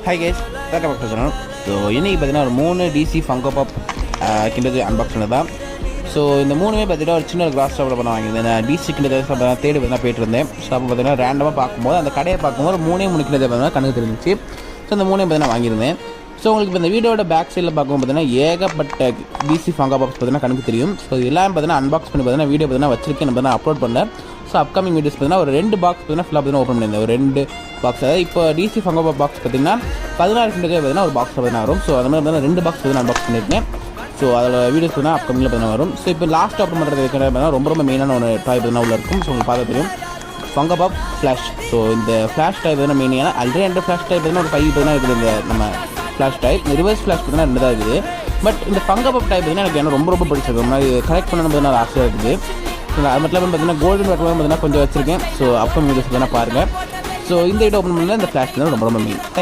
Hi guys, welcome back to channel. So இன்றைக்கி பார்த்தீங்கன்னா ஒரு 3 டிசி ஃபங்கோ பாப் கிண்டது அன்பாக்ஸ் பண்ணது தான். ஸோ இந்த 3மே பார்த்தீங்கன்னா ஒரு சின்ன கிராஸ் ஷாப்பில் பண்ண வாங்கியிருந்தேன். நான் டிசி கிண்டது தேடி பார்த்தீங்கன்னா போயிட்டு இருந்தேன். ஸோ அப்போ பார்த்தீங்கன்னா ரேண்டமாக பார்க்கும்போது அந்த கடையை பார்க்கும்போது 3 கிண்டது பார்த்தீங்கன்னா கணக்கு தெரிஞ்சிச்சு. ஸோ இந்த 3 பார்த்தீங்கன்னா வாங்கியிருந்தேன். ஸோ உங்களுக்கு இப்போ இந்த வீடியோட பேக் சைடில் பார்க்கும்போது பார்த்தீங்கன்னா ஏகப்பட்ட டிசி ஃபங்கோ பாப்ஸ் பார்த்தீங்கன்னா கணக்கு தெரியும். ஸோ இதெல்லாம் பார்த்தீங்கன்னா அன்பாக்ஸ் பண்ணி பார்த்தீங்கன்னா வீடியோ பார்த்தீங்கன்னா வச்சிருக்கேன், பார்த்தீங்கன்னா அப்லோட் பண்ணேன். ஸோ அப்கமிங் வீடியோஸ் பார்த்தீங்கன்னா ஒரு 2 பாக்ஸ் பார்த்தீங்கன்னா ஃபுல்லாக பார்த்தீங்கன்னா ஓப்பன் பண்ணியிருந்தேன். ஒரு 2 பாக்ஸ், அதாவது இப்போ டிசி ஃபங்கோ பாப் பாக்ஸ் பார்த்தீங்கன்னா 16 கிண்டது பார்த்தீங்கன்னா ஒரு பாக்ஸ் பார்த்தீங்கன்னா வரும். ஸோ அது மாதிரி பார்த்தீங்கன்னா 2 பாக்ஸ் பார்த்தீங்கன்னா அன்பாக்ஸ் பண்ணியிருக்கேன். ஸோ அதோட வீடியோஸ் பார்த்தீங்கன்னா அப்கமிங்கில் பார்த்தீங்கன்னா வரும். ஸோ இப்போ லாஸ்ட் ஓப்பன் பண்ணுறது பார்த்தீங்கன்னா ரொம்ப மெயினான ஒரு டாய் பார்த்தீங்கன்னா உள்ள இருக்கும். ஸோ உங்களுக்கு பார்க்க தெரியும், ஃபங்கோ பாப் ஃப்ளாஷ். ஸோ இந்த ஃப்ளாஷ் டாய் பார்த்தீங்கன்னா மெயினான ஆல்ரெடி 2 ஃப்ளாஷ் டாய் பார்த்தீங்கன்னா ஒரு 5 பார்த்தீங்கன்னா இருக்குது. இந்த நம்ம ஃப்ளாஷ் டைப் ரிவர்ஸ் ஃப்ளாஷ் பார்த்தீங்கன்னா 2 தான் இருக்குது. பட் இந்த ஃபங்கோ பாப் டைப் பார்த்தீங்கன்னா எனக்கு ரொம்ப பிடிச்சது. மாதிரி கலெக்ட் பண்ணணும் பார்த்தீங்கன்னா ஆசையாக இருக்குது. ஸோ அது மட்டும் இல்லாமல் பார்த்தீங்கன்னா கோல்டன் பேட்லாம் பார்த்தீங்கன்னா கொஞ்சம் வச்சிருக்கேன். ஸோ அப்போ வீடியோஸ் பார்த்தீங்கன்னா பாருங்கள். ஸோ இந்த வீடியோ ஓப்பன் பண்ணால் இந்த ஃப்ளாஷ் தான் ரொம்ப மெயின்.